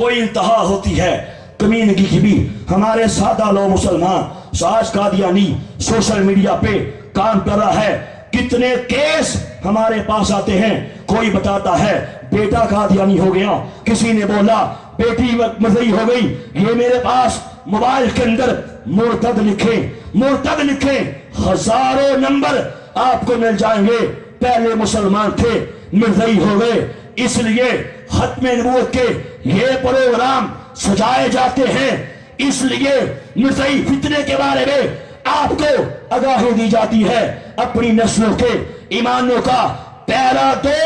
کوئی انتہا ہوتی ہے کمینگی کی بھی. ہمارے سادہ لو مسلمان آج قادیانی سوشل میڈیا پہ کام کر رہا ہے. کتنے کیس ہمارے پاس آتے ہیں. کوئی بتاتا ہے بیٹا قادیانی ہو گیا, کسی نے بولا بیٹی مرزئی ہو گئی. یہ میرے پاس موبائل کے اندر مرتد لکھیں ہزاروں نمبر آپ کو مل جائیں گے. پہلے مسلمان تھے مرزئی ہو گئے. اس لیے ختم نبوت کے یہ پروگرام سجائے جاتے ہیں. اس لیے مرزئی فتنے کے بارے میں آپ کو آگاہی دی جاتی ہے. اپنی نسلوں کے ایمانوں کا پہرا دو,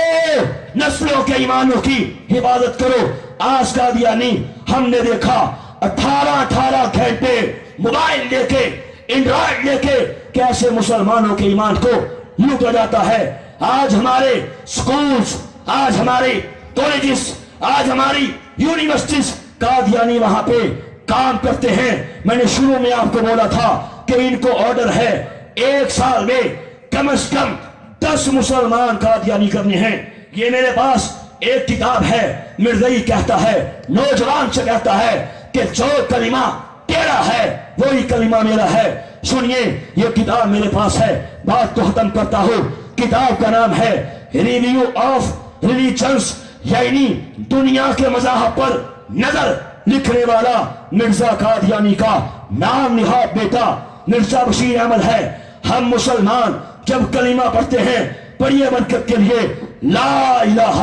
نسلوں کے ایمانوں کی حفاظت کرو. آج قادیانی ہم نے دیکھا 18 گھنٹے موبائل لے کے اینڈرائڈ لے کے کیسے مسلمانوں کے ایمان کو لوٹا جاتا ہے. آج ہمارے سکولز, آج ہمارے کالجز, آج ہماری یونیورسٹیز قادیانی وہاں پہ کام کرتے ہیں. میں نے شروع میں آپ کو بولا تھا کہ ان کو آرڈر ہے ایک سال میں کم از کم 10 مسلمان قادیانی کرنے ہیں. یہ میرے پاس ایک کتاب ہے. مرزئی کہتا ہے, نوجوان سے کہتا ہے کہ جو کلمہ تیرا ہے وہی کلمہ میرا ہے. سنیے, یہ کتاب میرے پاس ہے, بات کو ختم کرتا ہوں. کتاب کا نام ہے ریویو آف ریلیجنز, یعنی دنیا کے مذاہب پر نظر. لکھنے والا مرزا قادیانی کا نام نہاد بیٹا مرزا بشیر احمد ہے. ہم مسلمان جب کلمہ پڑھتے ہیں پڑھیے برکت کے لیے لا الہ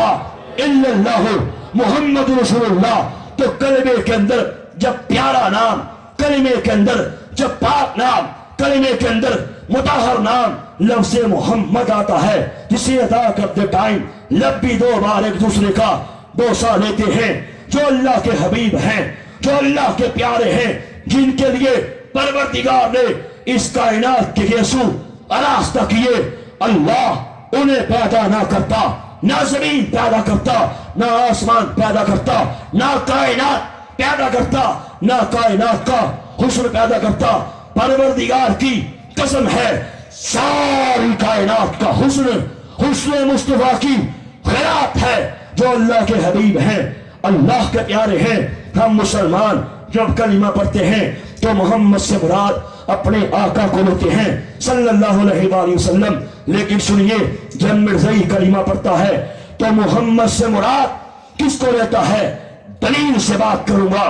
الا اللہ محمد رسول اللہ, تو کلمے کے اندر جب پیارا نام, کلمے کے اندر جب پاک نام, کلمے کے اندر مطہر نام لفظ محمد آتا ہے, جسے ادا کرتے ٹائم لب بھی 2 بار ایک دوسرے کا بوسہ لیتے ہیں. جو اللہ کے حبیب ہیں, جو اللہ کے پیارے ہیں, جن کے لیے پروردگار نے اس کائنات کے یسوع آراستہ کیے, اللہ انہیں پیدا نہ کرتا, نہ زمین پیدا کرتا, نہ آسمان پیدا کرتا, نہ کائنات پیدا کرتا, نہ کائنات کا حسن پیدا کرتا. پروردگار کی قسم ہے ساری کائنات کا حسن مصطفیٰ کی خیرات ہے. جو اللہ کے حبیب ہیں, اللہ کے پیارے ہیں. ہم مسلمان جب کلمہ پڑھتے ہیں تو محمد سے مراد اپنے آقا کو لیتے ہیں صلی اللہ علیہ وآلہ وسلم. لیکن سنیے, جب مرزئی کلمہ پڑھتا ہے تو محمد سے مراد کس کو لیتا ہے؟ دلیل سے بات کروں گا,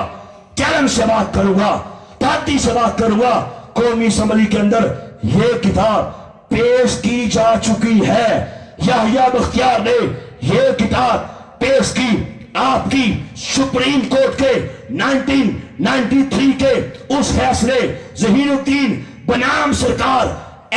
کلم سے بات کروں گا, دھاتی سے بات کروں گا. قومی اسمبلی کے اندر یہ کتاب پیش کی جا چکی ہے. یحییٰ بختیار نے یہ کتاب پیش کی. آپ کی سپریم کورٹ کے 1993 کے اس فیصلے, ظہیر الدین بنام سرکار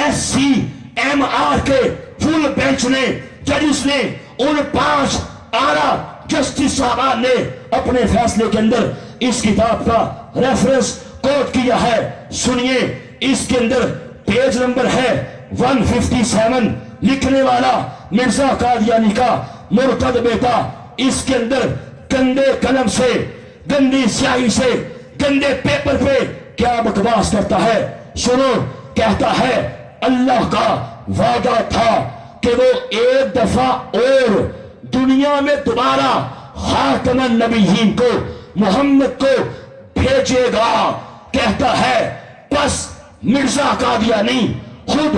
SCMR کے فل بینچ نے, ججز نے, ان 5 آرا جسٹس صاحبان نے اپنے فیصلے کے اندر اس کتاب کا ریفرنس کوٹ کیا ہے. سنیے, اس کے اندر پیج نمبر ہے 157. لکھنے والا مرزا قادیانی کا مرتد بیٹا. اس کے اندر گندے قلم سے, گندی سیاہی سے, گندے پیپر پہ کیا بکواس کرتا ہے. سنو, کہتا ہے اللہ کا وعدہ تھا کہ وہ ایک دفعہ اور دنیا میں دوبارہ خاتم النبیین کو, محمد کو بھیجے گا. کہتا ہے بس مرزا قادیانی خود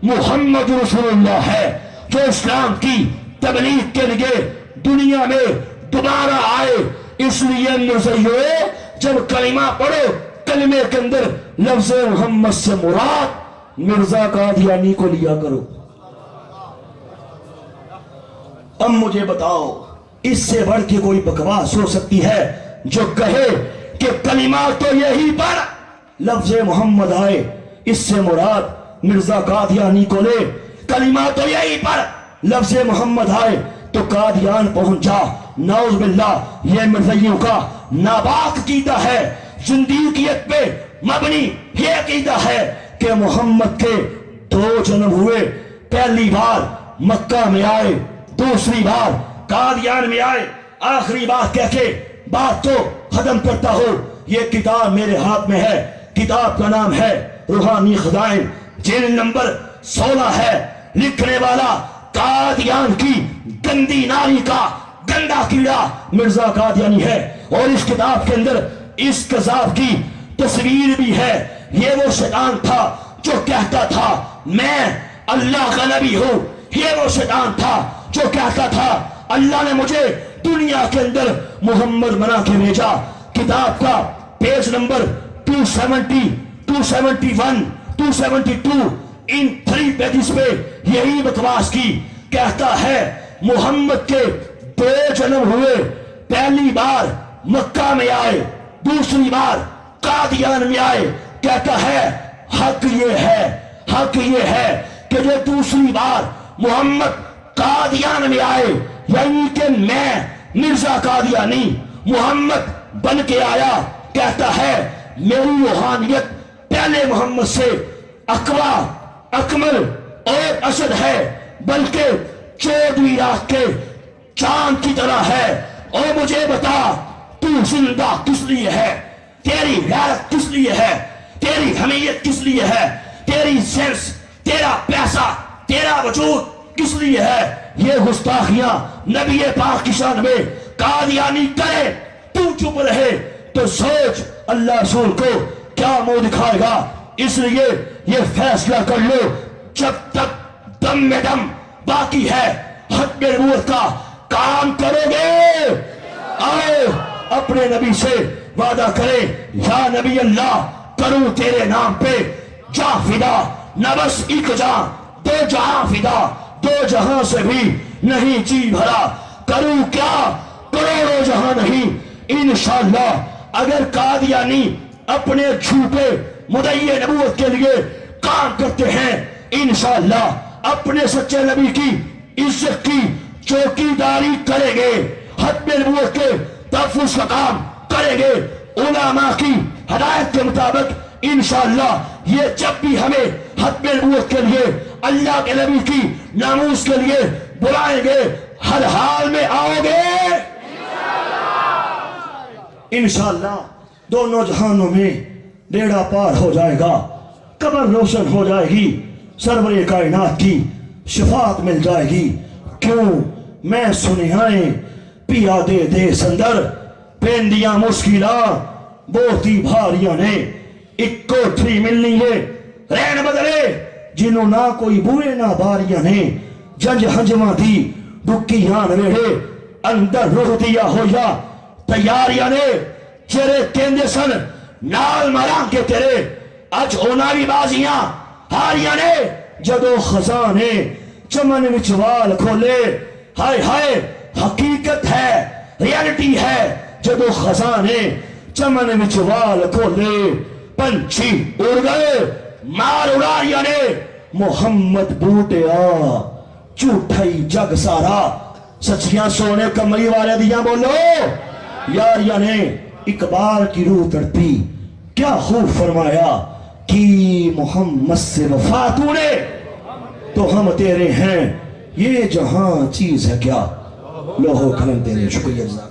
محمد رسول اللہ ہے جو اسلام کی تبلیغ کے لیے دنیا میں دوبارہ آئے. اس لیے مرزائیوں, جب کلمہ پڑھو کلمے کے اندر لفظ محمد سے مراد مرزا قادیانی کو لیا کرو. اب مجھے بتاؤ, اس سے بڑھ کے کوئی بکواس ہو سکتی ہے جو کہے کہ کلمہ تو یہی پر لفظ محمد آئے, اس سے مراد مرزا قادیانی کو لے. کلمہ تو یہی پر لفظ محمد آئے تو قادیان پہنچا. نعوذ باللہ, یہ مرزائیوں کا ناپاک عقیدہ ہے. زندیقیت پہ مبنی یہ عقیدہ ہے کہ محمد کے 2 جنم ہوئے. پہلی بار مکہ میں آئے, دوسری بار قادیان میں آئے. آخری بات کہہ کے بات کو ختم کرتا ہوں. یہ کتاب میرے ہاتھ میں ہے. کتاب کا نام ہے روحانی خزائن, جلد نمبر 16 ہے. لکھنے والا قادیان کی گندی ناری کا گندا کیڑا مرزا قادیانی ہے، اور اس کتاب کے اندر اس کذاب کی تصویر بھی ہے۔ یہ وہ شیطان تھا جو کہتا تھا میں اللہ کا نبی ہوں، یہ وہ شیطان تھا جو کہتا تھا اللہ نے مجھے دنیا کے اندر محمد بنا کے بھیجا۔ کتاب کا پیج نمبر 270، 271، 272، ان 3 پیجز پہ یہی بکواس کی کہتا ہے محمد کے 2 جنم ہوئے، پہلی بار مکہ میں آئے، دوسری بار قادیان میں آئے۔ کہتا ہے حق یہ ہے کہ جو دوسری بار محمد قادیان میں آئے، یعنی کہ میں مرزا قادیانی محمد بن کے آیا۔ کہتا ہے میری روحانیت پہلے محمد سے اقوا، اکمل اور اشد ہے، بلکہ 14ویں رات کے چاند کی طرح ہے۔ اور مجھے بتا تو زندہ کس لیے ہے، تیری غیرت کس لیے ہے، تیری حمیت کس لیے ہے، تیری سینس، تیرا پیسہ، تیرا وجود کس لیے ہے؟ یہ گستاخیاں نبی پاک کی شان میں قادیانی کرے، تو چپ رہے تو سوچ اللہ رسول کو کیا منہ دکھائے گا۔ اس لیے یہ فیصلہ کر لو جب تک دم میں دم باقی ہے ختم نبوت کا کام کرو گے۔ آؤ اپنے نبی سے وعدہ کرے یا نبی اللہ کروں تیرے نام پہ جا فدا، نہ بس ایک جہاں 2 جہاں فدا، 2 جہاں سے بھی نہیں جی بھرا، کروں کیا کروڑوں جہاں نہیں۔ انشاءاللہ اگر قادیانی اپنے جھوٹے مدعی نبوت کے لیے کام کرتے ہیں، انشاءاللہ اپنے سچے نبی کی عزت کی چوکیداری کریں گے، ختم نبوت کے تحفظ کا کام کریں گے علماء کی ہدایت کے مطابق۔ انشاءاللہ یہ جب بھی ہمیں ختم نبوت کے لیے اللہ کے نبی کی ناموس کے لیے بلائیں گے، ہر حال میں آؤ گے انشاءاللہ۔ دونوں جہانوں میں بیڑا پار ہو جائے گا، قبر روشن ہو جائے گی، سرور کائنات کی شفاعت مل جائے گی۔ کیوں میں سنیائیں پیا دے سندر، پیندیاں مشکلاں بہت ہی بھاریاں نے، ایک کوٹھی ملنی ہے رین بدلے جنہوں نہ کوئی بوئے نہ باریاں نے، جنج ہنجماں دی ڈکیاں ویڑے اندر روح دیا ہویا تیاریاں نے، چرے کہندے سن نال مراں کے تیرے اج ہونا بھی بازیاں ہاریاں نے، جدو خزانے چمن وچ وال کھولے، ہائے ہائے حقیقت ہے ریالٹی ہے، جدو خزانے چمن وچ وال کھولے، پنچھی اڑ گئے مار اڑاریاں نے، محمد بوٹیا جھوٹائی جگ سارا، سچیاں سونے کمری والے دیاں بولو یاریاں نے۔ اقبال کی روح تڑپی کیا خوب فرمایا کہ محمد سے وفا تو نے تو ہم تیرے ہیں، یہ جہاں چیز ہے کیا، لوہو قلم تیرے۔ شکریہ جزاک